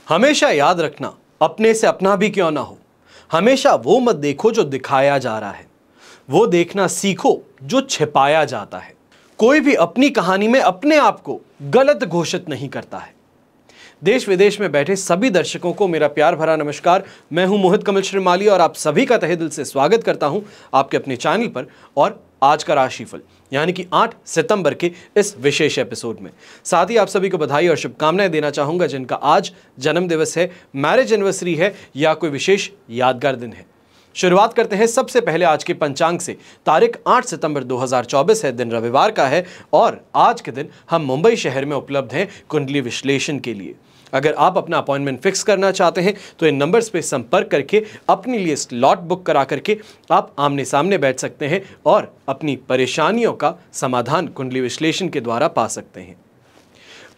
हमेशा याद रखना, अपने से अपना भी क्यों ना हो। हमेशा वो मत देखो जो दिखाया जा रहा है, वो देखना सीखो जो छिपाया जाता है। कोई भी अपनी कहानी में अपने आप को गलत घोषित नहीं करता है। देश विदेश में बैठे सभी दर्शकों को मेरा प्यार भरा नमस्कार। मैं हूं मोहित कमल श्रीमाली और आप सभी का तहे दिल से स्वागत करता हूं आपके अपने चैनल पर और आज का राशिफल यानी कि 8 सितंबर के इस विशेष एपिसोड में। साथ ही आप सभी को बधाई और शुभकामनाएं देना चाहूंगा जिनका आज जन्म दिवस है, मैरिज एनिवर्सरी है या कोई विशेष यादगार दिन है। शुरुआत करते हैं सबसे पहले आज के पंचांग से। तारीख 8 सितंबर 2024 है, दिन रविवार का है और आज के दिन हम मुंबई शहर में उपलब्ध हैं कुंडली विश्लेषण के लिए। अगर आप अपना अपॉइंटमेंट फिक्स करना चाहते हैं तो इन नंबर्स पे संपर्क करके अपने लिए स्लॉट बुक करा करके आप आमने सामने बैठ सकते हैं और अपनी परेशानियों का समाधान कुंडली विश्लेषण के द्वारा पा सकते हैं।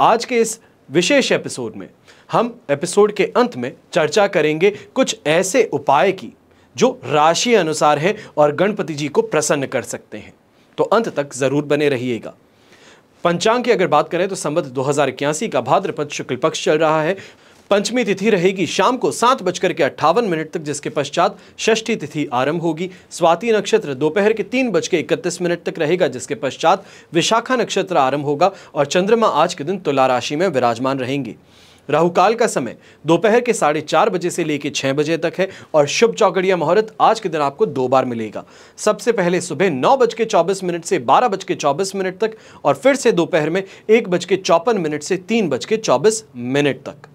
आज के इस विशेष एपिसोड में हम एपिसोड के अंत में चर्चा करेंगे कुछ ऐसे उपाय की जो राशि अनुसार है और गणपति जी को प्रसन्न कर सकते हैं, तो अंत तक जरूर बने रहिएगा। पंचांग की अगर बात करें तो संवत 2081 का भाद्रपद शुक्ल पक्ष चल रहा है। पंचमी तिथि रहेगी शाम को 7:58 तक, जिसके पश्चात षष्ठी तिथि आरंभ होगी। स्वाति नक्षत्र दोपहर के 3:31 तक रहेगा, जिसके पश्चात विशाखा नक्षत्र आरंभ होगा और चंद्रमा आज के दिन तुला राशि में विराजमान रहेंगे। राहुकाल का समय दोपहर के 4:30 बजे से लेकर 6 बजे तक है और शुभ चौकड़िया मुहूर्त आज के दिन आपको 2 बार मिलेगा। सबसे पहले सुबह 9:24 से 12:24 तक और फिर से दोपहर में 1:54 से 3:24 तक।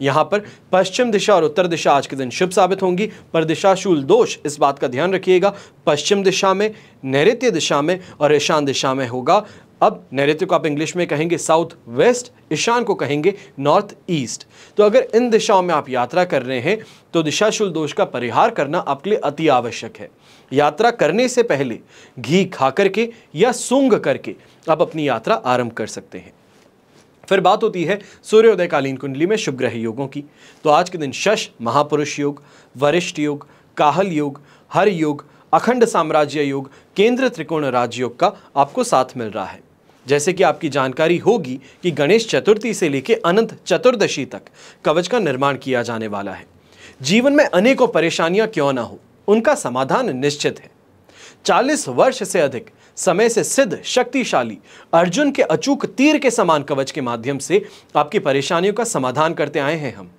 यहाँ पर पश्चिम दिशा और उत्तर दिशा आज के दिन शुभ साबित होंगी, पर दिशाशूल दोष इस बात का ध्यान रखिएगा, पश्चिम दिशा में, नैऋत्य दिशा में और ईशान दिशा में होगा। अब नैऋत्य को आप इंग्लिश में कहेंगे साउथ वेस्ट, ईशान को कहेंगे नॉर्थ ईस्ट। तो अगर इन दिशाओं में आप यात्रा कर रहे हैं तो दिशाशूल दोष का परिहार करना आपके लिए अति आवश्यक है। यात्रा करने से पहले घी खा करके या सूंघ करके आप अपनी यात्रा आरंभ कर सकते हैं। फिर बात होती है सूर्योदयकालीन कुंडली में शुभ ग्रह योगों की। तो आज के दिन शश महापुरुष योग, वरिष्ठ योग, काहल योग, हर योग, अखंड साम्राज्य योग, केंद्र त्रिकोण राजयोग का आपको साथ मिल रहा है। जैसे कि आपकी जानकारी होगी कि गणेश चतुर्थी से लेकर अनंत चतुर्दशी तक कवच का निर्माण किया जाने वाला है। जीवन में अनेकों परेशानियां क्यों ना हो, उनका समाधान निश्चित है। 40 वर्ष से अधिक समय से सिद्ध शक्तिशाली अर्जुन के अचूक तीर के समान कवच के माध्यम से आपकी परेशानियों का समाधान करते आए हैं हम।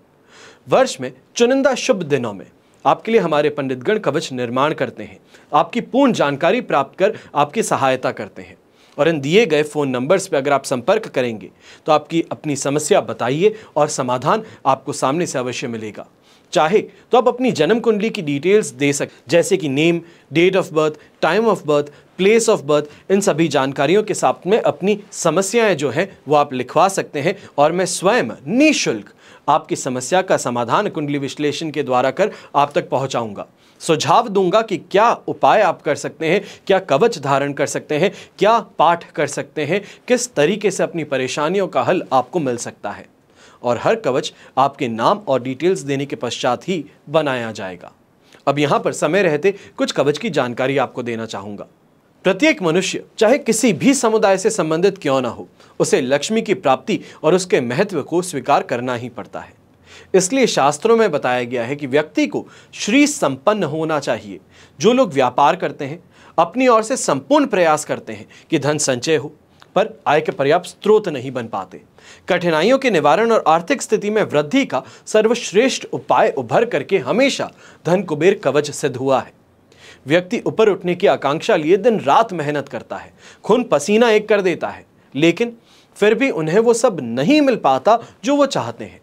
वर्ष में चुनिंदा शुभ दिनों में आपके लिए हमारे पंडितगण कवच निर्माण करते हैं, आपकी पूर्ण जानकारी प्राप्त कर आपकी सहायता करते हैं और इन दिए गए फ़ोन नंबर्स पे अगर आप संपर्क करेंगे तो आपकी अपनी समस्या बताइए और समाधान आपको सामने से अवश्य मिलेगा। चाहे तो आप अपनी जन्म कुंडली की डिटेल्स दे सकते, जैसे कि name, date of birth, time of birth, place of birth, इन सभी जानकारियों के साथ में अपनी समस्याएं जो हैं वो आप लिखवा सकते हैं और मैं स्वयं निःशुल्क आपकी समस्या का समाधान कुंडली विश्लेषण के द्वारा कर आप तक पहुंचाऊंगा। सुझाव दूंगा कि क्या उपाय आप कर सकते हैं, क्या कवच धारण कर सकते हैं, क्या पाठ कर सकते हैं, किस तरीके से अपनी परेशानियों का हल आपको मिल सकता है। और हर कवच आपके नाम और डिटेल्स देने के पश्चात ही बनाया जाएगा। अब यहाँ पर समय रहते कुछ कवच की जानकारी आपको देना चाहूँगा। प्रत्येक मनुष्य चाहे किसी भी समुदाय से संबंधित क्यों ना हो, उसे लक्ष्मी की प्राप्ति और उसके महत्व को स्वीकार करना ही पड़ता है। इसलिए शास्त्रों में बताया गया है कि व्यक्ति को श्री संपन्न होना चाहिए। जो लोग व्यापार करते हैं, अपनी ओर से संपूर्ण प्रयास करते हैं कि धन संचय हो, पर आय के पर्याप्त स्रोत नहीं बन पाते। कठिनाइयों के निवारण और आर्थिक स्थिति में वृद्धि का सर्वश्रेष्ठ उपाय उभर करके हमेशा धन कुबेर कवच सिद्ध हुआ है। व्यक्ति ऊपर उठने की आकांक्षा लिए दिन रात मेहनत करता है, खून पसीना एक कर देता है, लेकिन फिर भी उन्हें वो सब नहीं मिल पाता जो वो चाहते हैं।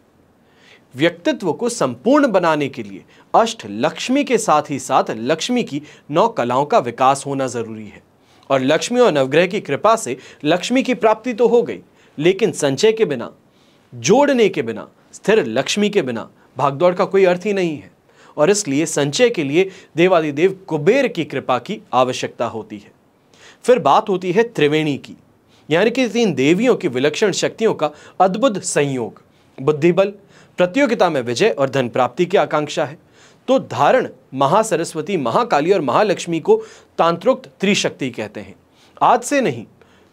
व्यक्तित्व को संपूर्ण बनाने के लिए अष्ट लक्ष्मी के साथ ही साथ लक्ष्मी की 9 कलाओं का विकास होना जरूरी है। और लक्ष्मी और नवग्रह की कृपा से लक्ष्मी की प्राप्ति तो हो गई, लेकिन संचय के बिना, जोड़ने के बिना, स्थिर लक्ष्मी के बिना भागदौड़ का कोई अर्थ ही नहीं है। और इसलिए संचय के लिए देवादिदेव कुबेर की कृपा की आवश्यकता होती है। फिर बात होती है त्रिवेणी की, यानी कि 3 देवियों की विलक्षण शक्तियों का अद्भुत संयोग। बुद्धिबल, प्रतियोगिता में विजय और धन प्राप्ति की आकांक्षा है तो धारण महासरस्वती, महाकाली और महालक्ष्मी को तांत्रोक्त त्रिशक्ति कहते हैं। आज से नहीं,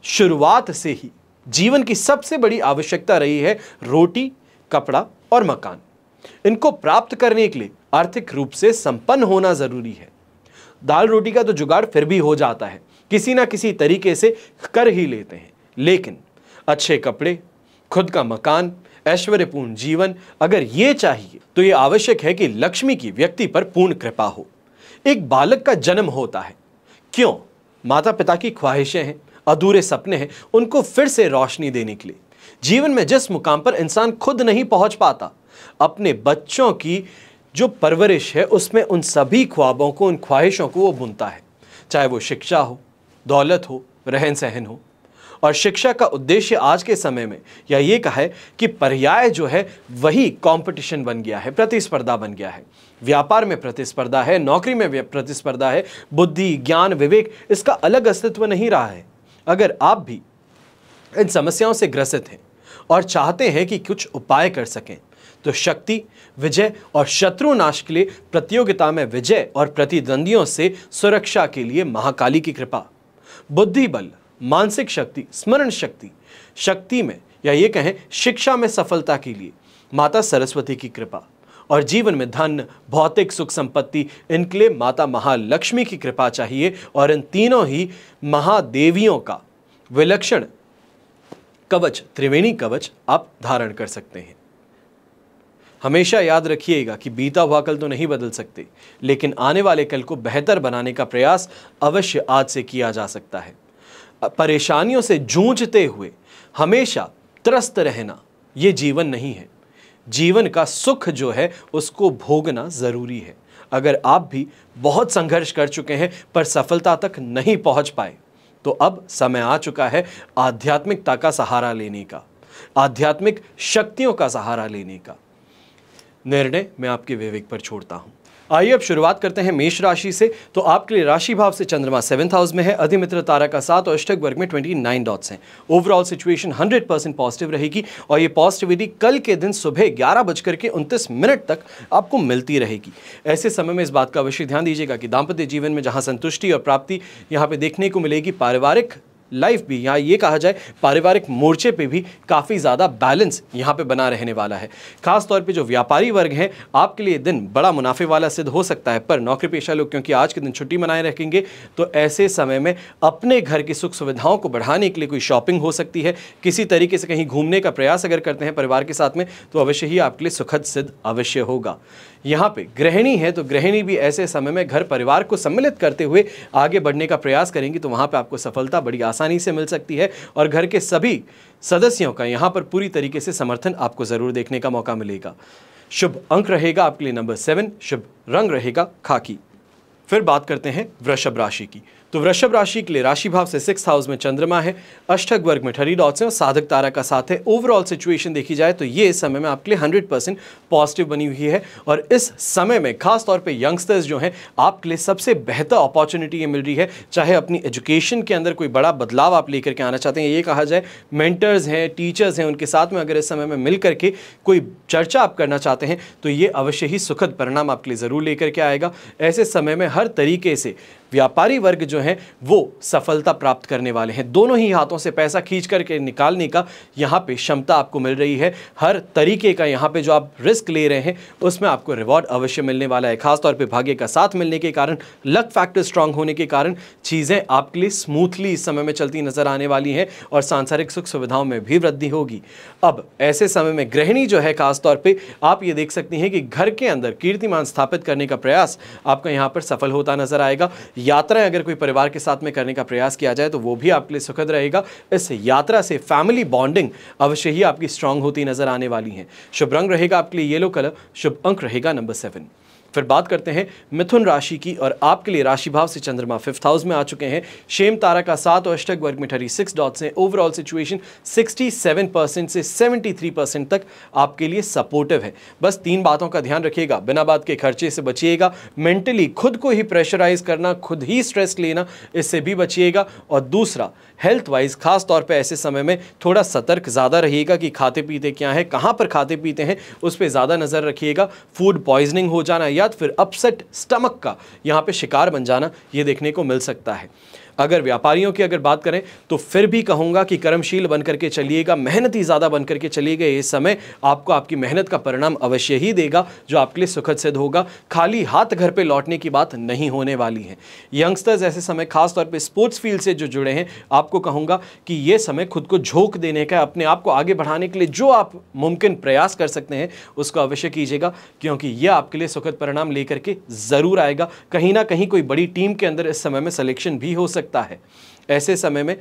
शुरुआत से ही जीवन की सबसे बड़ी आवश्यकता रही है रोटी, कपड़ा और मकान, इनको प्राप्त करने के लिए आर्थिक रूप से संपन्न होना जरूरी है। दाल रोटी का तो जुगाड़ फिर भी हो जाता है, किसी ना किसी तरीके से कर ही लेते हैं, लेकिन अच्छे कपड़े, खुद का मकान, ऐश्वर्यपूर्ण जीवन अगर ये चाहिए तो ये आवश्यक है कि लक्ष्मी की व्यक्ति पर पूर्ण कृपा हो। एक बालक का जन्म होता है, क्यों? माता पिता की ख्वाहिशें हैं, अधूरे सपने हैं, उनको फिर से रोशनी देने के लिए। जीवन में जिस मुकाम पर इंसान खुद नहीं पहुंच पाता, अपने बच्चों की जो परवरिश है उसमें उन सभी ख्वाबों को, उन ख्वाहिशों को वो बुनता है, चाहे वो शिक्षा हो, दौलत हो, रहन सहन हो। और शिक्षा का उद्देश्य आज के समय में या ये कहा है कि पर्याय जो है वही कंपटीशन बन गया है, प्रतिस्पर्धा बन गया है। व्यापार में प्रतिस्पर्धा है, नौकरी में प्रतिस्पर्धा है, बुद्धि, ज्ञान, विवेक, इसका अलग अस्तित्व नहीं रहा है। अगर आप भी इन समस्याओं से ग्रसित हैं और चाहते हैं कि कुछ उपाय कर सकें, तो शक्ति, विजय और शत्रु नाश के लिए प्रतियोगिता में विजय और प्रतिद्वंदियों से सुरक्षा के लिए महाकाली की कृपा, बुद्धि बल, मानसिक शक्ति, स्मरण शक्ति, शक्ति में या ये कहें शिक्षा में सफलता के लिए माता सरस्वती की कृपा, और जीवन में धन, भौतिक सुख संपत्ति, इनके लिए माता महालक्ष्मी की कृपा चाहिए। और इन तीनों ही महादेवियों का विलक्षण कवच, त्रिवेणी कवच आप धारण कर सकते हैं। हमेशा याद रखिएगा कि बीता हुआ कल तो नहीं बदल सकते, लेकिन आने वाले कल को बेहतर बनाने का प्रयास अवश्य आज से किया जा सकता है। परेशानियों से जूझते हुए हमेशा त्रस्त रहना ये जीवन नहीं है। जीवन का सुख जो है उसको भोगना जरूरी है। अगर आप भी बहुत संघर्ष कर चुके हैं पर सफलता तक नहीं पहुंच पाए, तो अब समय आ चुका है आध्यात्मिकता का सहारा लेने का, आध्यात्मिक शक्तियों का सहारा लेने का। निर्णय मैं आपके विवेक पर छोड़ता हूं। आइए अब शुरुआत करते हैं मेष राशि से। तो आपके लिए राशि भाव से चंद्रमा 7th हाउस में है, अधिमित्र तारा का 7 और अष्टक वर्ग में 29 डॉट्स हैं। ओवरऑल सिचुएशन 100% पॉजिटिव रहेगी और ये पॉजिटिविटी कल के दिन सुबह 11:29 तक आपको मिलती रहेगी। ऐसे समय में इस बात का अवश्य ध्यान दीजिएगा कि दाम्पत्य जीवन में जहां संतुष्टि और प्राप्ति यहाँ पे देखने को मिलेगी, पारिवारिक लाइफ भी, यहाँ ये कहा जाए पारिवारिक मोर्चे पे भी काफ़ी ज़्यादा बैलेंस यहाँ पे बना रहने वाला है। खास तौर पे जो व्यापारी वर्ग हैं, आपके लिए दिन बड़ा मुनाफे वाला सिद्ध हो सकता है, पर नौकरी पेशा लोग क्योंकि आज के दिन छुट्टी मनाए रखेंगे, तो ऐसे समय में अपने घर की सुख सुविधाओं को बढ़ाने के लिए कोई शॉपिंग हो सकती है, किसी तरीके से कहीं घूमने का प्रयास अगर करते हैं परिवार के साथ में, तो अवश्य ही आपके लिए सुखद सिद्ध अवश्य होगा। यहाँ पे गृहिणी है तो गृहिणी भी ऐसे समय में घर परिवार को सम्मिलित करते हुए आगे बढ़ने का प्रयास करेंगी, तो वहाँ पे आपको सफलता बड़ी आसानी से मिल सकती है और घर के सभी सदस्यों का यहाँ पर पूरी तरीके से समर्थन आपको ज़रूर देखने का मौका मिलेगा। शुभ अंक रहेगा आपके लिए नंबर 7, शुभ रंग रहेगा खाकी। फिर बात करते हैं वृषभ राशि की। तो वृषभ राशि के लिए राशि भाव से 6th हाउस में चंद्रमा है, अष्टक वर्ग में 30 डॉट्स हैं और साधक तारा का साथ है। ओवरऑल सिचुएशन देखी जाए तो ये इस समय में आपके लिए 100% पॉजिटिव बनी हुई है और इस समय में खास तौर पे यंगस्टर्स जो हैं, आपके लिए सबसे बेहतर अपॉर्चुनिटी ये मिल रही है। चाहे अपनी एजुकेशन के अंदर कोई बड़ा बदलाव आप लेकर के आना चाहते हैं, ये कहा जाए मेंटर्स हैं, टीचर्स हैं, उनके साथ में अगर इस समय में मिल करके कोई चर्चा आप करना चाहते हैं, तो ये अवश्य ही सुखद परिणाम आपके लिए ज़रूर लेकर के आएगा। ऐसे समय में हर तरीके से व्यापारी वर्ग जो है वो सफलता प्राप्त करने वाले हैं। दोनों ही हाथों से पैसा खींच करके निकालने का यहाँ पे क्षमता आपको मिल रही है। हर तरीके का यहाँ पे जो आप रिस्क ले रहे हैं उसमें आपको रिवॉर्ड अवश्य मिलने वाला है। खासतौर पे भाग्य का साथ मिलने के कारण, लक फैक्टर स्ट्रांग होने के कारण चीज़ें आपके लिए स्मूथली इस समय में चलती नजर आने वाली हैं और सांसारिक सुख सुविधाओं में भी वृद्धि होगी। अब ऐसे समय में गृहिणी जो है, खासतौर पर आप ये देख सकती हैं कि घर के अंदर कीर्तिमान स्थापित करने का प्रयास आपका यहाँ पर सफल होता नजर आएगा। यात्राएं अगर कोई परिवार के साथ में करने का प्रयास किया जाए तो वो भी आपके लिए सुखद रहेगा। इस यात्रा से फैमिली बॉन्डिंग अवश्य ही आपकी स्ट्रांग होती नजर आने वाली है। शुभ रंग रहेगा आपके लिए येलो कलर, शुभ अंक रहेगा नंबर 7। फिर बात करते हैं मिथुन राशि की और आपके लिए राशि भाव से चंद्रमा 5th हाउस में आ चुके हैं। शेम तारा का 7 और अष्टक वर्ग में 36 डॉट्स हैं। ओवरऑल सिचुएशन 67% से 73% तक आपके लिए सपोर्टिव है। बस 3 बातों का ध्यान रखिएगा, बिना बात के खर्चे से बचिएगा, मेंटली खुद को ही प्रेशराइज करना, खुद ही स्ट्रेस लेना, इससे भी बचिएगा। और दूसरा, हेल्थ वाइज खास तौर पे ऐसे समय में थोड़ा सतर्क ज़्यादा रहिएगा कि खाते पीते क्या है, कहाँ पर खाते पीते हैं, उस पर ज़्यादा नज़र रखिएगा। फूड पॉइजनिंग हो जाना या फिर अपसेट स्टमक का यहाँ पे शिकार बन जाना, ये देखने को मिल सकता है। अगर व्यापारियों की अगर बात करें तो फिर भी कहूंगा कि कर्मशील बनकर के चलिएगा, मेहनती ज़्यादा बनकर के चलिएगा। ये समय आपको आपकी मेहनत का परिणाम अवश्य ही देगा जो आपके लिए सुखद सिद्ध होगा। खाली हाथ घर पे लौटने की बात नहीं होने वाली है। यंगस्टर्स ऐसे समय खास तौर पे स्पोर्ट्स फील्ड से जो जुड़े हैं, आपको कहूँगा कि ये समय खुद को झोंक देने का, अपने आप को आगे बढ़ाने के लिए जो आप मुमकिन प्रयास कर सकते हैं उसको अवश्य कीजिएगा, क्योंकि यह आपके लिए सुखद परिणाम लेकर के ज़रूर आएगा। कहीं ना कहीं कोई बड़ी टीम के अंदर इस समय में सिलेक्शन भी हो सकता है। ऐसे समय में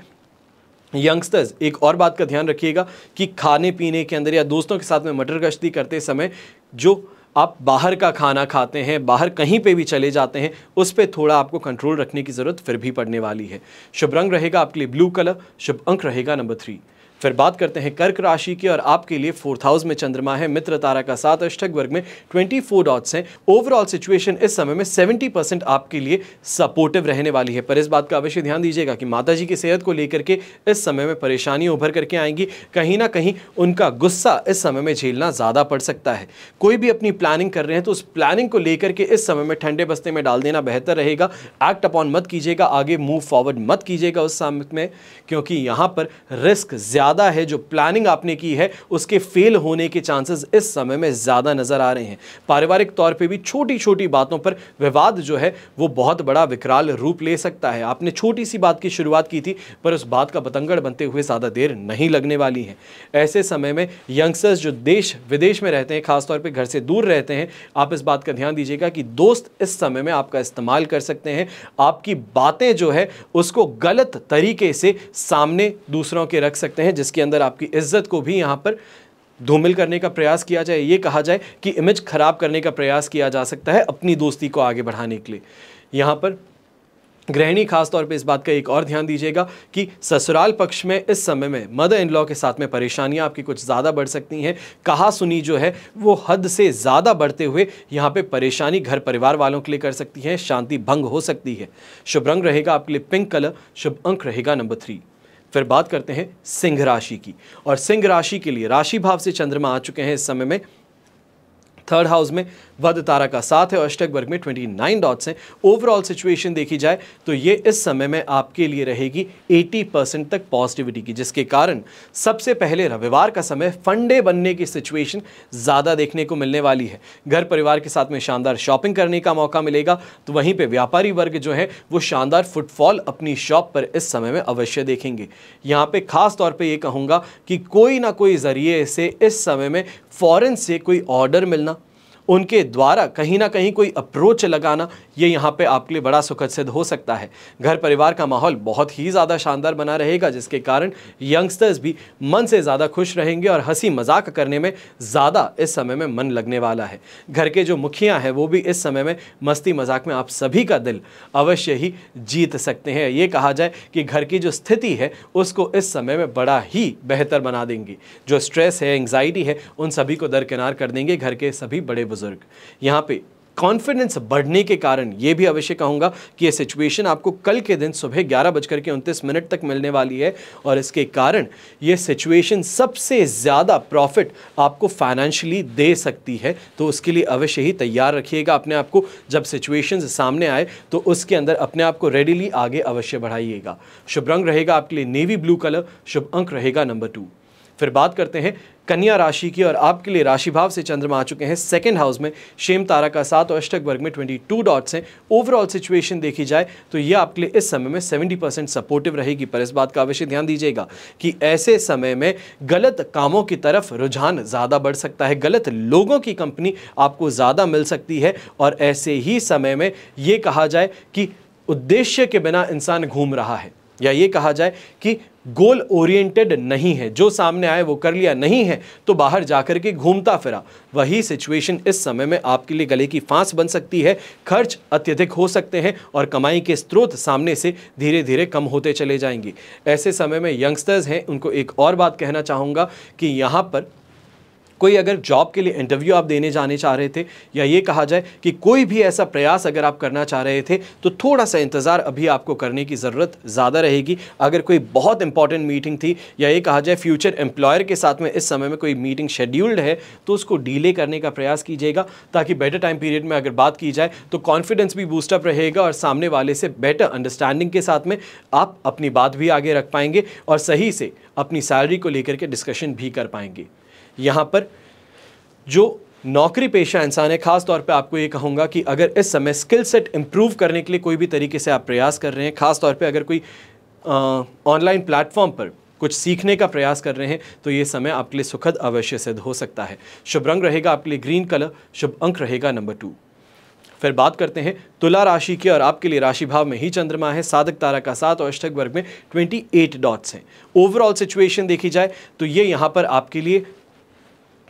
यंगस्टर्स एक और बात का ध्यान रखिएगा कि खाने पीने के अंदर या दोस्तों के साथ में मटर गश्ती करते समय जो आप बाहर का खाना खाते हैं, बाहर कहीं पे भी चले जाते हैं, उस पे थोड़ा आपको कंट्रोल रखने की ज़रूरत फिर भी पड़ने वाली है। शुभ रंग रहेगा आपके लिए ब्लू कलर, शुभ अंक रहेगा नंबर 3। फिर बात करते हैं कर्क राशि की और आपके लिए 4th हाउस में चंद्रमा है, मित्र तारा का 7, अष्टक वर्ग में 24 डॉट्स हैं। ओवरऑल सिचुएशन इस समय में 70% आपके लिए सपोर्टिव रहने वाली है। पर इस बात का अवश्य ध्यान दीजिएगा कि माता जी की सेहत को लेकर के इस समय में परेशानियां उभर करके आएंगी। कहीं ना कहीं उनका गुस्सा इस समय में झेलना ज़्यादा पड़ सकता है। कोई भी अपनी प्लानिंग कर रहे हैं तो उस प्लानिंग को लेकर के इस समय में ठंडे बस्ते में डाल देना बेहतर रहेगा। एक्ट अपॉन मत कीजिएगा, आगे मूव फॉरवर्ड मत कीजिएगा उस समय में, क्योंकि यहाँ पर रिस्क ज़्यादा है। जो प्लानिंग आपने की है उसके फेल होने के चांसेस इस समय में ज्यादा नजर आ रहे हैं। पारिवारिक तौर पे भी छोटी छोटी बातों पर विवाद जो है वो बहुत बड़ा विकराल रूप ले सकता है। आपने छोटी सी बात की शुरुआत की थी पर उस बात का बतंगड़ बनते हुए ज्यादा देर नहीं लगने वाली है। ऐसे समय में यंगस्टर्स जो देश विदेश में रहते हैं, खासतौर पर घर से दूर रहते हैं, आप इस बात का ध्यान दीजिएगा कि दोस्त इस समय में आपका इस्तेमाल कर सकते हैं। आपकी बातें जो है उसको गलत तरीके से सामने दूसरों के रख सकते हैं, जिसके अंदर आपकी इज्जत को भी यहां पर धूमिल करने का प्रयास किया जाए, ये कहा जाए कि इमेज खराब करने का प्रयास किया जा सकता है अपनी दोस्ती को आगे बढ़ाने के लिए। यहां पर गृहिणी खास तौर पे इस बात का एक और ध्यान दीजिएगा कि ससुराल पक्ष में इस समय में मदर इन लॉ के साथ में परेशानियां आपकी कुछ ज़्यादा बढ़ सकती हैं। कहा सुनी जो है वो हद से ज़्यादा बढ़ते हुए यहाँ पे परेशानी घर परिवार वालों के लिए कर सकती है, शांति भंग हो सकती है। शुभ रंग रहेगा आपके लिए पिंक कलर, शुभ अंक रहेगा नंबर 3। फिर बात करते हैं सिंह राशि की और सिंह राशि के लिए राशि भाव से चंद्रमा आ चुके हैं इस समय में 3rd हाउस में, वध तारा का 7 है और अष्टक वर्ग में 29 डॉट्स हैं। ओवरऑल सिचुएशन देखी जाए तो ये इस समय में आपके लिए रहेगी 80% तक पॉजिटिविटी की, जिसके कारण सबसे पहले रविवार का समय फंडे बनने की सिचुएशन ज़्यादा देखने को मिलने वाली है। घर परिवार के साथ में शानदार शॉपिंग करने का मौका मिलेगा, तो वहीं पे व्यापारी वर्ग जो है वो शानदार फुटफॉल अपनी शॉप पर इस समय में अवश्य देखेंगे। यहाँ पे खास तौर पे ये कहूँगा कि कोई ना कोई ज़रिए से इस समय में फॉरेन से कोई ऑर्डर मिलना, उनके द्वारा कहीं ना कहीं कोई अप्रोच लगाना, ये यहाँ पे आपके लिए बड़ा सुखद सिद्ध हो सकता है। घर परिवार का माहौल बहुत ही ज़्यादा शानदार बना रहेगा, जिसके कारण यंगस्टर्स भी मन से ज़्यादा खुश रहेंगे और हंसी मजाक करने में ज़्यादा इस समय में मन लगने वाला है। घर के जो मुखिया हैं वो भी इस समय में मस्ती मजाक में आप सभी का दिल अवश्य ही जीत सकते हैं। ये कहा जाए कि घर की जो स्थिति है उसको इस समय में बड़ा ही बेहतर बना देंगे। जो स्ट्रेस है, एंग्जाइटी है, उन सभी को दरकिनार कर देंगे घर के सभी बड़े बुजुर्ग। यहाँ पे कॉन्फिडेंस बढ़ने के कारण ये भी अवश्य कहूँगा कि ये सिचुएशन आपको कल के दिन सुबह 11:29 तक मिलने वाली है और इसके कारण ये सिचुएशन सबसे ज़्यादा प्रॉफिट आपको फाइनेंशियली दे सकती है। तो उसके लिए अवश्य ही तैयार रखिएगा अपने आप को। जब सिचुएशंस सामने आए तो उसके अंदर अपने आप को रेडीली आगे अवश्य बढ़ाइएगा। शुभ रंग रहेगा आपके लिए नेवी ब्लू कलर, शुभ अंक रहेगा नंबर 2। फिर बात करते हैं कन्या राशि की और आपके लिए राशि भाव से चंद्रमा आ चुके हैं 2nd हाउस में, शेम तारा का 7 और अष्टक वर्ग में 22 डॉट्स हैं। ओवरऑल सिचुएशन देखी जाए तो ये आपके लिए इस समय में 70% सपोर्टिव रहेगी। पर इस बात का अवश्य ध्यान दीजिएगा कि ऐसे समय में गलत कामों की तरफ रुझान ज़्यादा बढ़ सकता है, गलत लोगों की कंपनी आपको ज़्यादा मिल सकती है और ऐसे ही समय में ये कहा जाए कि उद्देश्य के बिना इंसान घूम रहा है, या ये कहा जाए कि गोल ओरिएंटेड नहीं है, जो सामने आए वो कर लिया, नहीं है तो बाहर जाकर के घूमता फिरा। वही सिचुएशन इस समय में आपके लिए गले की फांस बन सकती है। खर्च अत्यधिक हो सकते हैं और कमाई के स्रोत सामने से धीरे धीरे कम होते चले जाएंगे। ऐसे समय में यंगस्टर्स हैं, उनको एक और बात कहना चाहूँगा कि यहाँ पर कोई अगर जॉब के लिए इंटरव्यू आप देने जाने चाह रहे थे, या ये कहा जाए कि कोई भी ऐसा प्रयास अगर आप करना चाह रहे थे, तो थोड़ा सा इंतज़ार अभी आपको करने की ज़रूरत ज़्यादा रहेगी। अगर कोई बहुत इंपॉर्टेंट मीटिंग थी, या ये कहा जाए फ्यूचर एम्प्लॉयर के साथ में इस समय में कोई मीटिंग शेड्यूल्ड है, तो उसको डिले करने का प्रयास कीजिएगा, ताकि बेटर टाइम पीरियड में अगर बात की जाए तो कॉन्फिडेंस भी बूस्टअप रहेगा और सामने वाले से बेटर अंडरस्टैंडिंग के साथ में आप अपनी बात भी आगे रख पाएंगे और सही से अपनी सैलरी को लेकर के डिस्कशन भी कर पाएंगे। यहाँ पर जो नौकरी पेशा इंसान है, खास तौर पे आपको ये कहूँगा कि अगर इस समय स्किल सेट इंप्रूव करने के लिए कोई भी तरीके से आप प्रयास कर रहे हैं, खास तौर पे अगर कोई ऑनलाइन प्लेटफॉर्म पर कुछ सीखने का प्रयास कर रहे हैं, तो ये समय आपके लिए सुखद अवश्य सिद्ध हो सकता है। शुभ रंग रहेगा आपके लिए ग्रीन कलर, शुभ अंक रहेगा नंबर 2। फिर बात करते हैं तुला राशि की, और आपके लिए राशि भाव में ही चंद्रमा है, साधक तारा का 7 और अष्टक वर्ग में 28 डॉट्स हैं। ओवरऑल सिचुएशन देखी जाए तो ये यहाँ पर आपके लिए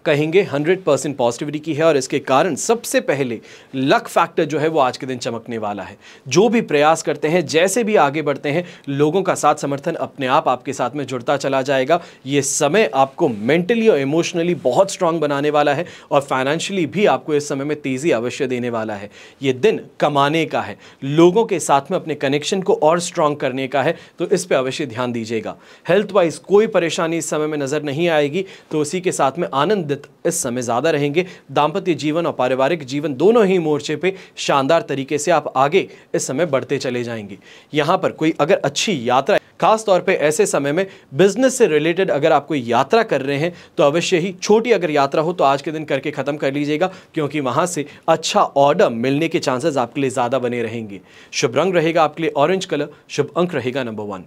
कहेंगे 100% पॉजिटिविटी की है, और इसके कारण सबसे पहले लक फैक्टर जो है वो आज के दिन चमकने वाला है। जो भी प्रयास करते हैं, जैसे भी आगे बढ़ते हैं, लोगों का साथ समर्थन अपने आप आपके साथ में जुड़ता चला जाएगा। ये समय आपको मेंटली और इमोशनली बहुत स्ट्रांग बनाने वाला है, और फाइनेंशियली भी आपको इस समय में तेज़ी अवश्य देने वाला है। ये दिन कमाने का है, लोगों के साथ में अपने कनेक्शन को और स्ट्रांग करने का है, तो इस पर अवश्य ध्यान दीजिएगा। हेल्थ वाइज कोई परेशानी इस समय में नज़र नहीं आएगी, तो उसी के साथ में आनंद इस समय ज्यादा रहेंगे। दांपत्य जीवन और पारिवारिक जीवन दोनों ही मोर्चे पे शानदार तरीके से आप आगे इस समय बढ़ते चले जाएंगे। यहां पर कोई अगर अच्छी यात्रा, खास तौर पे ऐसे समय में बिजनेस से रिलेटेड अगर आप कोई यात्रा कर रहे हैं, तो अवश्य ही छोटी अगर यात्रा हो तो आज के दिन करके खत्म कर लीजिएगा, क्योंकि वहां से अच्छा ऑर्डर मिलने के चांसेस आपके लिए ज्यादा बने रहेंगे। शुभ रंग रहेगा आपके लिए ऑरेंज कलर, शुभ अंक रहेगा नंबर 1।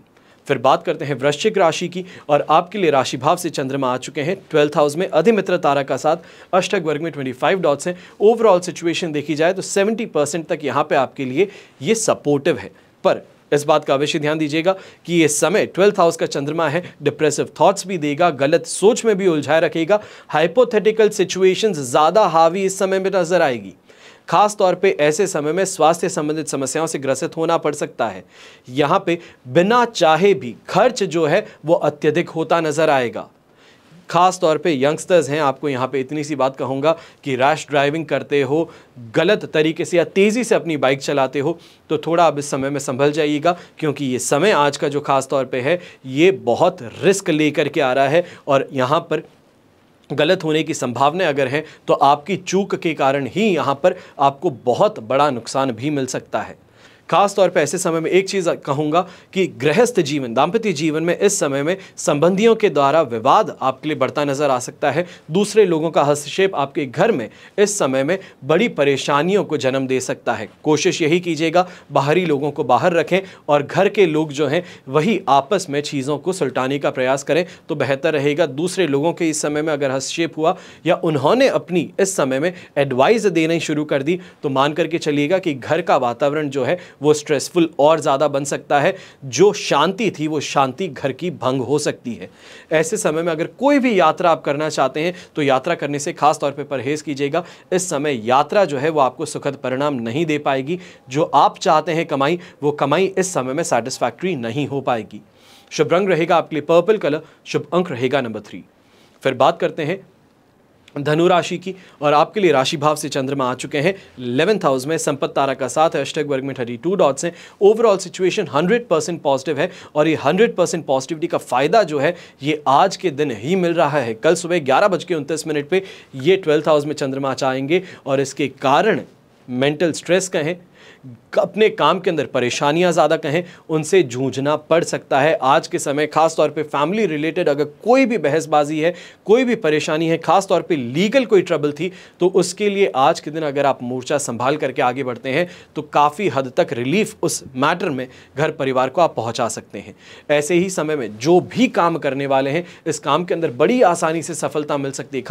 फिर बात करते हैं वृश्चिक राशि की, और आपके लिए राशि भाव से चंद्रमा आ चुके हैं 12th हाउस में, अधिमित्र तारा का साथ, अष्टक वर्ग में 25 डॉट्स हैं। ओवरऑल सिचुएशन देखी जाए तो 70% तक यहाँ पे आपके लिए ये सपोर्टिव है, पर इस बात का अवश्य ध्यान दीजिएगा कि ये समय 12th हाउस का चंद्रमा है, डिप्रेसिव थॉट्स भी देगा, गलत सोच में भी उलझाए रखेगा, हाइपोथेटिकल सिचुएशंस ज़्यादा हावी इस समय में नजर आएगी। खास तौर पे ऐसे समय में स्वास्थ्य संबंधित समस्याओं से ग्रसित होना पड़ सकता है। यहाँ पे बिना चाहे भी खर्च जो है वो अत्यधिक होता नजर आएगा। खास तौर पे यंगस्टर्स हैं, आपको यहाँ पे इतनी सी बात कहूँगा कि रैश ड्राइविंग करते हो, गलत तरीके से या तेज़ी से अपनी बाइक चलाते हो, तो थोड़ा अब इस समय में संभल जाइएगा, क्योंकि ये समय आज का जो खास तौर पे है ये बहुत रिस्क लेकर के आ रहा है, और यहाँ पर गलत होने की संभावना अगर है तो आपकी चूक के कारण ही यहाँ पर आपको बहुत बड़ा नुकसान भी मिल सकता है। खास तौर पे ऐसे समय में एक चीज़ कहूँगा कि गृहस्थ जीवन, दाम्पत्य जीवन में इस समय में संबंधियों के द्वारा विवाद आपके लिए बढ़ता नजर आ सकता है। दूसरे लोगों का हस्तक्षेप आपके घर में इस समय में बड़ी परेशानियों को जन्म दे सकता है। कोशिश यही कीजिएगा बाहरी लोगों को बाहर रखें, और घर के लोग जो हैं वही आपस में चीज़ों को सुलटाने का प्रयास करें तो बेहतर रहेगा। दूसरे लोगों के इस समय में अगर हस्तक्षेप हुआ या उन्होंने अपनी इस समय में एडवाइस देना शुरू कर दी, तो मान करके चलिएगा कि घर का वातावरण जो है वो स्ट्रेसफुल और ज़्यादा बन सकता है। जो शांति थी वो शांति घर की भंग हो सकती है। ऐसे समय में अगर कोई भी यात्रा आप करना चाहते हैं तो यात्रा करने से खास तौर पे परहेज कीजिएगा। इस समय यात्रा जो है वो आपको सुखद परिणाम नहीं दे पाएगी। जो आप चाहते हैं कमाई, वो कमाई इस समय में सेटिस्फैक्ट्री नहीं हो पाएगी। शुभ रंग रहेगा आपके लिए पर्पल कलर, शुभ अंक रहेगा नंबर 3। फिर बात करते हैं धनु राशि की, और आपके लिए राशि भाव से चंद्रमा आ चुके हैं 11th हाउस में, संपत्ति तारा का साथ है, अष्टक वर्ग में 32 डॉट्स हैं। ओवरऑल सिचुएशन 100% पॉजिटिव है, और ये 100% पॉजिटिविटी का फायदा जो है ये आज के दिन ही मिल रहा है। कल सुबह 11:29 पे ये 12th हाउस में चंद्रमा आएंगे, और इसके कारण मेंटल स्ट्रेस कहें, अपने काम के अंदर परेशानियां ज़्यादा कहें, उनसे जूझना पड़ सकता है। आज के समय खास तौर पे फैमिली रिलेटेड अगर कोई भी बहसबाजी है, कोई भी परेशानी है, खास तौर पे लीगल कोई ट्रबल थी, तो उसके लिए आज के दिन अगर आप मोर्चा संभाल करके आगे बढ़ते हैं तो काफ़ी हद तक रिलीफ उस मैटर में घर परिवार को आप पहुंचा सकते हैं। ऐसे ही समय में जो भी काम करने वाले हैं, इस काम के अंदर बड़ी आसानी से सफलता मिल सकती है।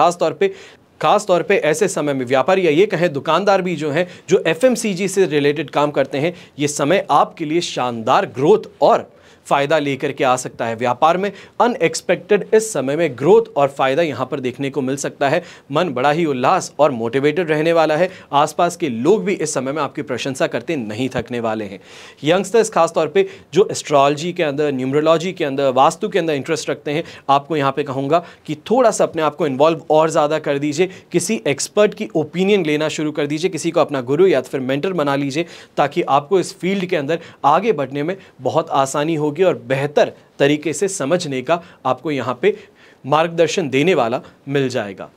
खास तौर पे ऐसे समय में व्यापारी या ये कहें दुकानदार भी जो हैं, जो FMCG से रिलेटेड काम करते हैं, ये समय आपके लिए शानदार ग्रोथ और फायदा लेकर के आ सकता है। व्यापार में अनएक्सपेक्टेड इस समय में ग्रोथ और फायदा यहां पर देखने को मिल सकता है। मन बड़ा ही उल्लास और मोटिवेटेड रहने वाला है। आसपास के लोग भी इस समय में आपकी प्रशंसा करते नहीं थकने वाले हैं। यंगस्टर्स खासतौर पे जो एस्ट्रोलॉजी के अंदर, न्यूमरोलॉजी के अंदर, वास्तु के अंदर इंटरेस्ट रखते हैं, आपको यहां पे कहूंगा कि थोड़ा सा अपने आप को इन्वॉल्व और ज़्यादा कर दीजिए। किसी एक्सपर्ट की ओपिनियन लेना शुरू कर दीजिए, किसी को अपना गुरु या फिर मेंटर बना लीजिए, ताकि आपको इस फील्ड के अंदर आगे बढ़ने में बहुत आसानी होगी और बेहतर तरीके से समझने का आपको यहाँ पे मार्गदर्शन देने वाला मिल जाएगा।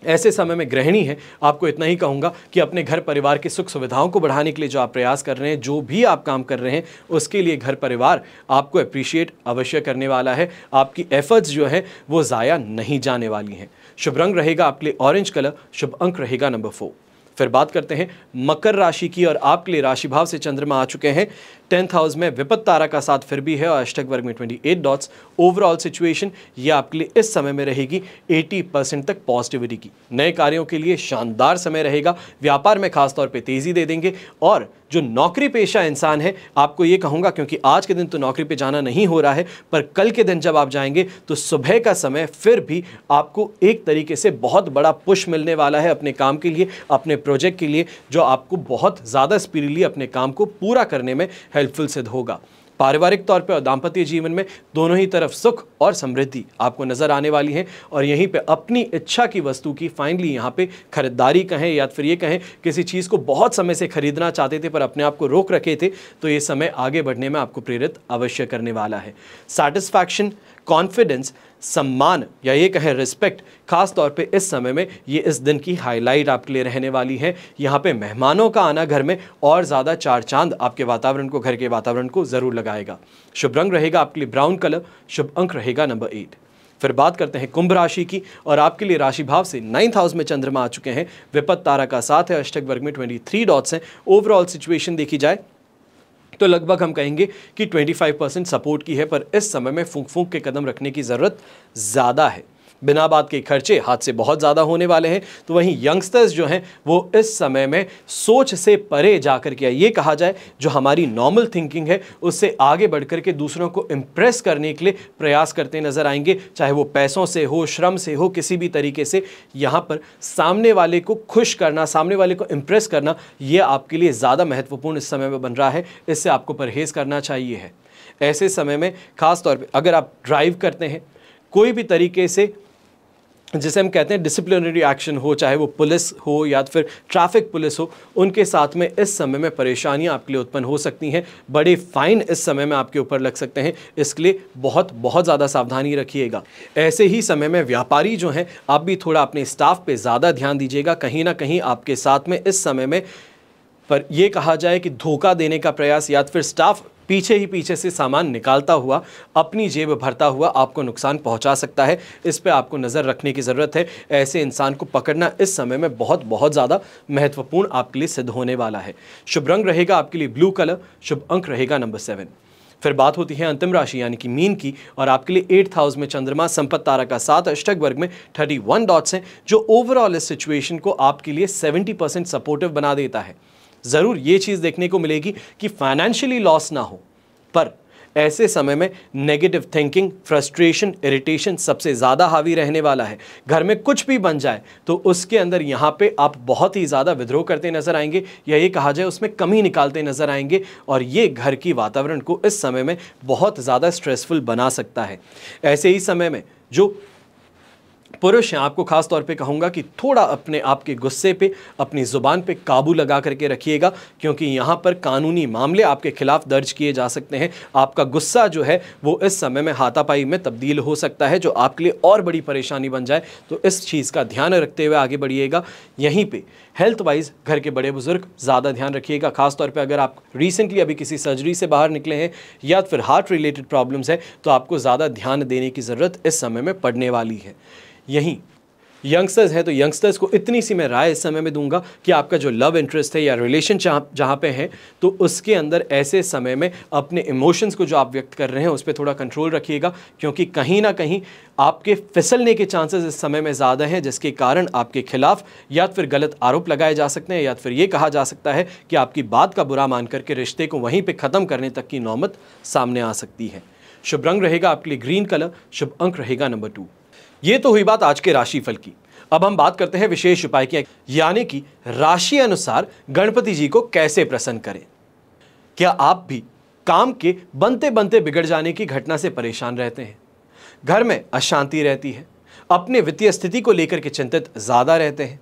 ऐसे समय में गृहिणी है, आपको इतना ही कहूँगा कि अपने घर परिवार की सुख सुविधाओं को बढ़ाने के लिए जो आप प्रयास कर रहे हैं, जो भी आप काम कर रहे हैं, उसके लिए घर परिवार आपको अप्रिशिएट अवश्य करने वाला है। आपकी एफर्ट्स जो है वो ज़ाया नहीं जाने वाली हैं। शुभ रंग रहेगा आपके लिए ऑरेंज कलर, शुभ अंक रहेगा नंबर 4। फिर बात करते हैं मकर राशि की, और आपके लिए राशि भाव से चंद्रमा आ चुके हैं 10th हाउस में। विपत्त तारा का साथ फिर भी है और अष्टक वर्ग में 28 डॉट्स। ओवरऑल सिचुएशन ये आपके लिए इस समय में रहेगी 80% तक पॉजिटिविटी की। नए कार्यों के लिए शानदार समय रहेगा। व्यापार में खासतौर पे तेजी दे देंगे। और जो नौकरी पेशा इंसान है, आपको ये कहूँगा, क्योंकि आज के दिन तो नौकरी पे जाना नहीं हो रहा है, पर कल के दिन जब आप जाएंगे तो सुबह का समय फिर भी आपको एक तरीके से बहुत बड़ा पुश मिलने वाला है अपने काम के लिए, अपने प्रोजेक्ट के लिए, जो आपको बहुत ज़्यादा स्पीडली अपने काम को पूरा करने में हेल्पफुल सिद्ध होगा। पारिवारिक तौर पे और दाम्पत्य जीवन में दोनों ही तरफ सुख और समृद्धि आपको नजर आने वाली है। और यहीं पे अपनी इच्छा की वस्तु की फाइनली यहाँ पे खरीदारी कहें या फिर ये कहें किसी चीज़ को बहुत समय से खरीदना चाहते थे पर अपने आप को रोक रखे थे, तो ये समय आगे बढ़ने में आपको प्रेरित अवश्य करने वाला है। सैटिस्फैक्शन, कॉन्फिडेंस, सम्मान या ये कहें रिस्पेक्ट, खास तौर पे इस समय में ये इस दिन की हाईलाइट आपके लिए रहने वाली है। यहाँ पे मेहमानों का आना घर में और ज़्यादा चार चांद आपके वातावरण को, घर के वातावरण को ज़रूर लगाएगा। शुभ रंग रहेगा आपके लिए ब्राउन कलर, शुभ अंक रहेगा नंबर 8। फिर बात करते हैं कुंभ राशि की, और आपके लिए राशि भाव से 9th हाउस में चंद्रमा आ चुके हैं। विपत्त तारा का साथ है, अष्टक वर्ग में 23 डॉट्स हैं। ओवरऑल सिचुएशन देखी जाए तो लगभग हम कहेंगे कि 25% सपोर्ट की है, पर इस समय में फूंक फूंक के कदम रखने की ज़रूरत ज़्यादा है। बिना बात के खर्चे हाथ से बहुत ज़्यादा होने वाले हैं। तो वहीं यंगस्टर्स जो हैं वो इस समय में सोच से परे जाकर के, ये कहा जाए जो हमारी नॉर्मल थिंकिंग है उससे आगे बढ़ कर के दूसरों को इम्प्रेस करने के लिए प्रयास करते नजर आएंगे, चाहे वो पैसों से हो, श्रम से हो, किसी भी तरीके से यहाँ पर सामने वाले को खुश करना, सामने वाले को इम्प्रेस करना, ये आपके लिए ज़्यादा महत्वपूर्ण इस समय में बन रहा है। इससे आपको परहेज़ करना चाहिए है। ऐसे समय में खास तौर पर अगर आप ड्राइव करते हैं, कोई भी तरीके से जिसे हम कहते हैं डिसिप्लिनरी एक्शन हो, चाहे वो पुलिस हो या फिर ट्रैफिक पुलिस हो, उनके साथ में इस समय में परेशानियां आपके लिए उत्पन्न हो सकती हैं। बड़े फाइन इस समय में आपके ऊपर लग सकते हैं, इसके लिए बहुत ज़्यादा सावधानी रखिएगा। ऐसे ही समय में व्यापारी जो हैं, आप भी थोड़ा अपने स्टाफ पे ज़्यादा ध्यान दीजिएगा। कहीं ना कहीं आपके साथ में इस समय में पर यह कहा जाए कि धोखा देने का प्रयास या फिर स्टाफ पीछे से सामान निकालता हुआ, अपनी जेब भरता हुआ आपको नुकसान पहुंचा सकता है। इस पे आपको नज़र रखने की ज़रूरत है। ऐसे इंसान को पकड़ना इस समय में बहुत ज़्यादा महत्वपूर्ण आपके लिए सिद्ध होने वाला है। शुभ रंग रहेगा आपके लिए ब्लू कलर, शुभ अंक रहेगा नंबर 7। फिर बात होती है अंतिम राशि यानी कि मीन की, और आपके लिए 8th हाउस में चंद्रमा संपत्ति तारा का साथ, अष्टक वर्ग में 31 डॉट्स हैं, जो ओवरऑल इस सिचुएशन को आपके लिए 70% सपोर्टिव बना देता है। ज़रूर ये चीज़ देखने को मिलेगी कि फाइनेंशियली लॉस ना हो, पर ऐसे समय में नेगेटिव थिंकिंग, फ्रस्ट्रेशन, इरिटेशन सबसे ज़्यादा हावी रहने वाला है। घर में कुछ भी बन जाए तो उसके अंदर यहाँ पे आप बहुत ही ज़्यादा विद्रोह करते नजर आएंगे, या ये कहा जाए उसमें कमी निकालते नजर आएंगे, और ये घर की वातावरण को इस समय में बहुत ज़्यादा स्ट्रेसफुल बना सकता है। ऐसे ही समय में जो पुरुष हैं, आपको खास तौर पे कहूँगा कि थोड़ा अपने आप के गुस्से पे, अपनी ज़ुबान पे काबू लगा करके रखिएगा, क्योंकि यहाँ पर कानूनी मामले आपके खिलाफ दर्ज किए जा सकते हैं। आपका गुस्सा जो है वो इस समय में हाथापाई में तब्दील हो सकता है, जो आपके लिए और बड़ी परेशानी बन जाए। तो इस चीज़ का ध्यान रखते हुए आगे बढ़िएगा। यहीं पर हेल्थ वाइज घर के बड़े बुजुर्ग ज़्यादा ध्यान रखिएगा। खासतौर पर अगर आप रिसेंटली अभी किसी सर्जरी से बाहर निकले हैं या फिर हार्ट रिलेटेड प्रॉब्लम्स है, तो आपको ज़्यादा ध्यान देने की ज़रूरत इस समय में पड़ने वाली है। यहीं यंगस्टर्स हैं तो यंगस्टर्स को इतनी सी मैं राय इस समय में दूंगा कि आपका जो लव इंटरेस्ट है या रिलेशन जहाँ पे है तो उसके अंदर ऐसे समय में अपने इमोशंस को जो आप व्यक्त कर रहे हैं उस पर थोड़ा कंट्रोल रखिएगा, क्योंकि कहीं ना कहीं आपके फिसलने के चांसेस इस समय में ज़्यादा हैं, जिसके कारण आपके खिलाफ या फिर गलत आरोप लगाए जा सकते हैं या फिर ये कहा जा सकता है कि आपकी बात का बुरा मान करके रिश्ते को वहीं पर ख़त्म करने तक की नौबत सामने आ सकती है। शुभ रंग रहेगा आपके लिए ग्रीन कलर, शुभ अंक रहेगा नंबर 2। ये तो हुई बात आज के राशिफल की। अब हम बात करते हैं विशेष उपाय की, यानी कि राशि अनुसार गणपति जी को कैसे प्रसन्न करें। क्या आप भी काम के बनते बनते बिगड़ जाने की घटना से परेशान रहते हैं? घर में अशांति रहती है, अपने वित्तीय स्थिति को लेकर के चिंतित ज्यादा रहते हैं?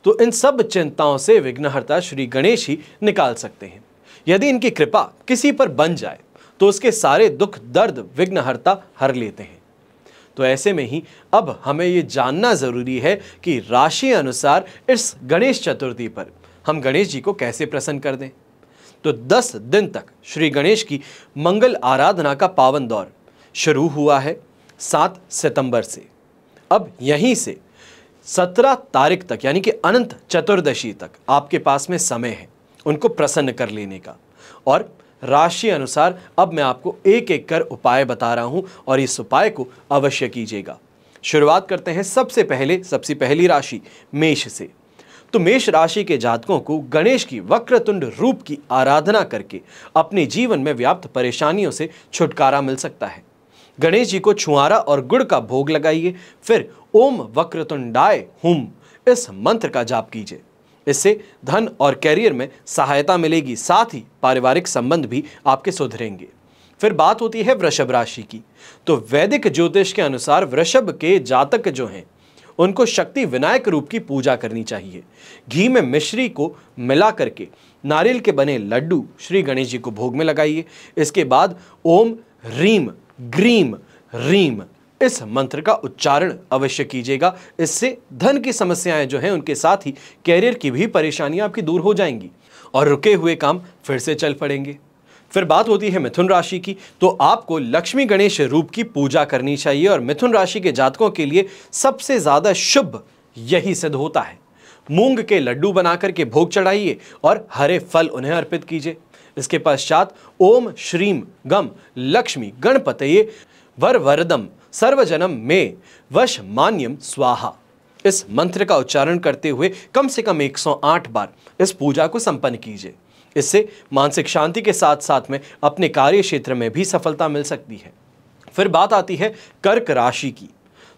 तो इन सब चिंताओं से विघ्नहर्ता श्री गणेश ही निकाल सकते हैं। यदि इनकी कृपा किसी पर बन जाए तो उसके सारे दुख दर्द विघ्नहर्ता हर लेते हैं। तो ऐसे में ही अब हमें ये जानना जरूरी है कि राशि अनुसार इस गणेश चतुर्थी पर हम गणेश जी को कैसे प्रसन्न कर दें। तो 10 दिन तक श्री गणेश की मंगल आराधना का पावन दौर शुरू हुआ है 7 सितंबर से। अब यहीं से 17 तारीख तक यानी कि अनंत चतुर्दशी तक आपके पास में समय है उनको प्रसन्न कर लेने का। और राशि अनुसार अब मैं आपको एक एक कर उपाय बता रहा हूं और इस उपाय को अवश्य कीजिएगा। शुरुआत करते हैं सबसे पहली राशि मेष से। तो मेष राशि के जातकों को गणेश की वक्रतुंड रूप की आराधना करके अपने जीवन में व्याप्त परेशानियों से छुटकारा मिल सकता है। गणेश जी को छुआरा और गुड़ का भोग लगाइए, फिर ओम वक्रतुंडाय हुम इस मंत्र का जाप कीजिए। इससे धन और कैरियर में सहायता मिलेगी, साथ ही पारिवारिक संबंध भी आपके सुधरेंगे। फिर बात होती है वृषभ राशि की। तो वैदिक ज्योतिष के अनुसार वृषभ के जातक जो हैं उनको शक्ति विनायक रूप की पूजा करनी चाहिए। घी में मिश्री को मिला करके नारियल के बने लड्डू श्री गणेश जी को भोग में लगाइए। इसके बाद ओम ह्रीम ग्रीम रीम इस मंत्र का उच्चारण अवश्य कीजिएगा। इससे धन की समस्याएं जो हैं उनके साथ ही कैरियर की भी परेशानियां आपकी दूर हो जाएंगी और रुके हुए काम फिर से चल पड़ेंगे। फिर बात होती है मिथुन राशि की। तो आपको लक्ष्मी गणेश रूप की पूजा करनी चाहिए और मिथुन राशि के जातकों के लिए सबसे ज्यादा शुभ यही सिद्ध होता है। मूंग के लड्डू बनाकर के भोग चढ़ाइए और हरे फल उन्हें अर्पित कीजिए। इसके पश्चात ओम श्रीम गम लक्ष्मी गणपतये वर वरदम सर्वजनम में वश मान्यम स्वाहा इस मंत्र का उच्चारण करते हुए कम से कम 108 बार इस पूजा को संपन्न कीजिए। इससे मानसिक शांति के साथ साथ में अपने कार्य क्षेत्र में भी सफलता मिल सकती है। फिर बात आती है कर्क राशि की।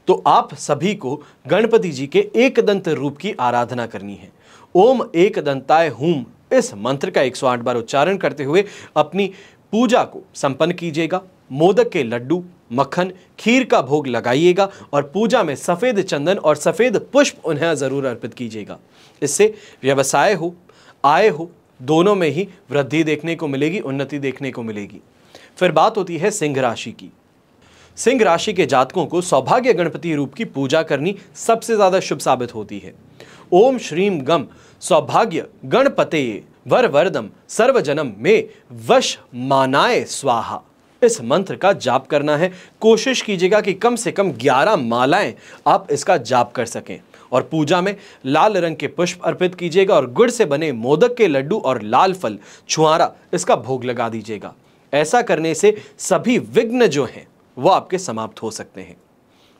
तो आप सभी को गणपति जी के एकदंत रूप की आराधना करनी है। ओम एकदंताय हुम इस मंत्र का 108 बार उच्चारण करते हुए अपनी पूजा को संपन्न कीजिएगा। मोदक के लड्डू मक्खन खीर का भोग लगाइएगा और पूजा में सफेद चंदन और सफेद पुष्प उन्हें जरूर अर्पित कीजिएगा। इससे व्यवसाय हो आय हो दोनों में ही वृद्धि देखने को मिलेगी, उन्नति देखने को मिलेगी। फिर बात होती है सिंह राशि की। सिंह राशि के जातकों को सौभाग्य गणपति रूप की पूजा करनी सबसे ज्यादा शुभ साबित होती है। ओम श्रीम गम सौभाग्य गणपतये वर वरदम सर्वजनम में वश मानाय स्वाहा इस मंत्र का जाप करना है। कोशिश कीजिएगा कि कम से कम 11 मालाएं आप इसका जाप कर सकें और पूजा में लाल रंग के पुष्प अर्पित कीजिएगा और गुड़ से बने मोदक के लड्डू और लाल फल छुआरा इसका भोग लगा दीजिएगा। ऐसा करने से सभी विघ्न जो हैं वो आपके समाप्त हो सकते हैं।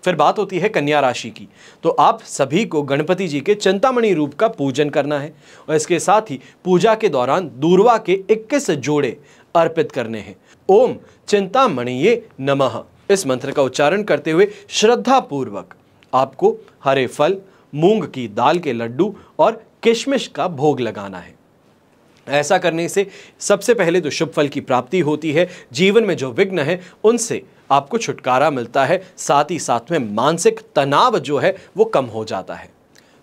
फिर बात होती है कन्या राशि की। तो आप सभी को गणपति जी के चिंतामणि रूप का पूजन करना है और इसके साथ ही पूजा के दौरान दूर्वा के 21 जोड़े अर्पित करने हैं। ओम चिंतामणिये नमः इस मंत्र का उच्चारण करते हुए श्रद्धा पूर्वक आपको हरे फल मूंग की दाल के लड्डू और किशमिश का भोग लगाना है। ऐसा करने से सबसे पहले तो शुभ फल की प्राप्ति होती है, जीवन में जो विघ्न है उनसे आपको छुटकारा मिलता है, साथ ही साथ में मानसिक तनाव जो है वो कम हो जाता है।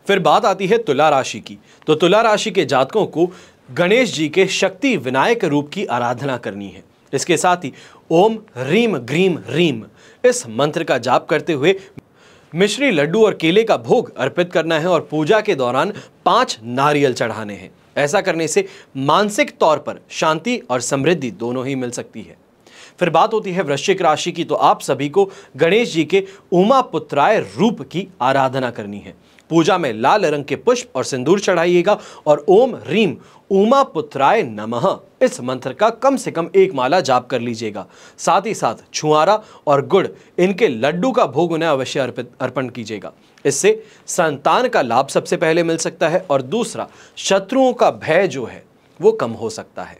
फिर बात आती है तुला राशि की। तो तुला राशि के जातकों को गणेश जी के शक्ति विनायक रूप की आराधना करनी है। इसके साथ ही ओम ह्रीम ग्रीम रीम इस मंत्र का जाप करते हुए मिश्री लड्डू और केले का भोग अर्पित करना है और पूजा के दौरान 5 नारियल चढ़ाने हैं। ऐसा करने से मानसिक तौर पर शांति और समृद्धि दोनों ही मिल सकती है। फिर बात होती है वृश्चिक राशि की, तो आप सभी को गणेश जी के उमा पुत्राय रूप की आराधना करनी है। पूजा में लाल रंग के पुष्प और सिंदूर चढ़ाइएगा और ओम ह्रीम उमा पुत्राय नमः इस मंत्र का कम से कम 1 माला जाप कर लीजिएगा। साथ ही साथ छुआरा और गुड़ इनके लड्डू का भोग उन्हें अवश्य अर्पण कीजिएगा। इससे संतान का लाभ सबसे पहले मिल सकता है और दूसरा शत्रुओं का भय जो है वो कम हो सकता है।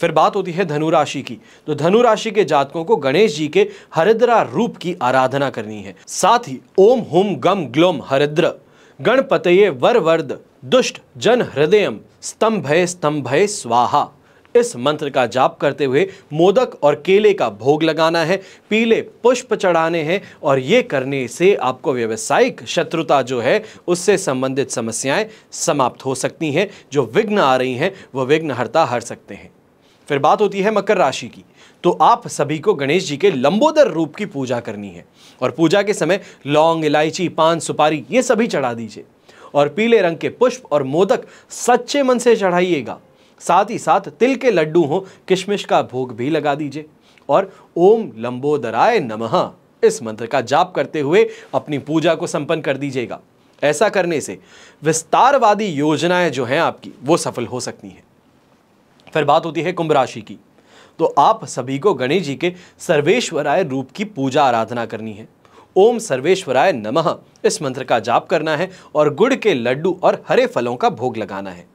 फिर बात होती है धनु राशि की, तो धनु राशि के जातकों को गणेश जी के हरिद्रा रूप की आराधना करनी है। साथ ही ओम हुम गम ग्लोम हरिद्र गणपतये वरवर्द दुष्ट जन हृदयम स्तंभय स्वाहा इस मंत्र का जाप करते हुए मोदक और केले का भोग लगाना है, पीले पुष्प चढ़ाने हैं और ये करने से आपको व्यावसायिक शत्रुता जो है उससे संबंधित समस्याएं समाप्त हो सकती हैं। जो विघ्न आ रही हैं वो विघ्नहर्ता हर सकते हैं। फिर बात होती है मकर राशि की, तो आप सभी को गणेश जी के लंबोदर रूप की पूजा करनी है और पूजा के समय लौंग, इलायची, पान, सुपारी ये सभी चढ़ा दीजिए और पीले रंग के पुष्प और मोदक सच्चे मन से चढ़ाइएगा। साथ ही साथ तिल के लड्डू हो, किशमिश का भोग भी लगा दीजिए और ओम लंबोदराय नमः इस मंत्र का जाप करते हुए अपनी पूजा को संपन्न कर दीजिएगा। ऐसा करने से विस्तारवादी योजनाएं जो हैं आपकी वो सफल हो सकती हैं। फिर बात होती है कुंभ राशि की, तो आप सभी को गणेश जी के सर्वेश्वराय रूप की पूजा आराधना करनी है। ओम सर्वेश्वराय नमः इस मंत्र का जाप करना है और गुड़ के लड्डू और हरे फलों का भोग लगाना है।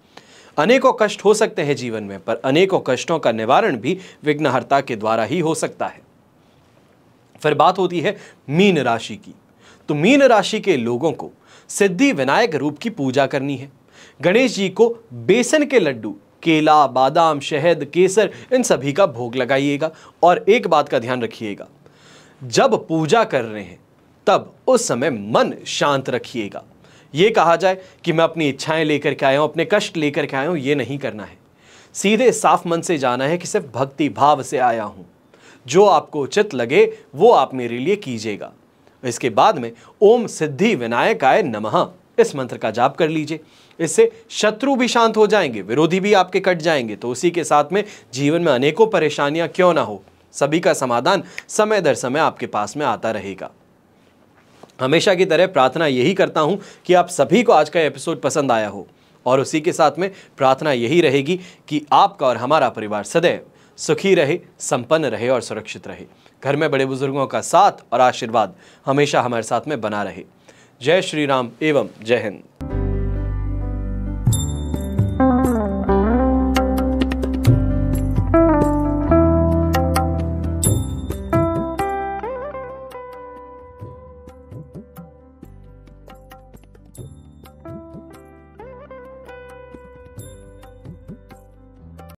अनेकों कष्ट हो सकते हैं जीवन में, पर अनेकों कष्टों का निवारण भी विघ्नहर्ता के द्वारा ही हो सकता है। फिर बात होती है मीन राशि की, तो मीन राशि के लोगों को सिद्धि विनायक रूप की पूजा करनी है। गणेश जी को बेसन के लड्डू, केला, बादाम, शहद, केसर इन सभी का भोग लगाइएगा और एक बात का ध्यान रखिएगा, जब पूजा कर रहे हैं तब उस समय मन शांत रखिएगा। ये कहा जाए कि मैं अपनी इच्छाएं लेकर के आया हूं, अपने कष्ट लेकर के आया हूं, ये नहीं करना है। सीधे साफ मन से जाना है कि सिर्फ भक्ति भाव से आया हूं, जो आपको उचित लगे वो आप मेरे लिए कीजिएगा। इसके बाद में ओम सिद्धि विनायकाय नमः इस मंत्र का जाप कर लीजिए। इससे शत्रु भी शांत हो जाएंगे, विरोधी भी आपके कट जाएंगे। तो उसी के साथ में जीवन में अनेकों परेशानियां क्यों ना हो, सभी का समाधान समय दर समय आपके पास में आता रहेगा। हमेशा की तरह प्रार्थना यही करता हूं कि आप सभी को आज का एपिसोड पसंद आया हो और उसी के साथ में प्रार्थना यही रहेगी कि आपका और हमारा परिवार सदैव सुखी रहे, संपन्न रहे और सुरक्षित रहे। घर में बड़े बुजुर्गों का साथ और आशीर्वाद हमेशा हमारे साथ में बना रहे। जय श्री राम एवं जय हिंद।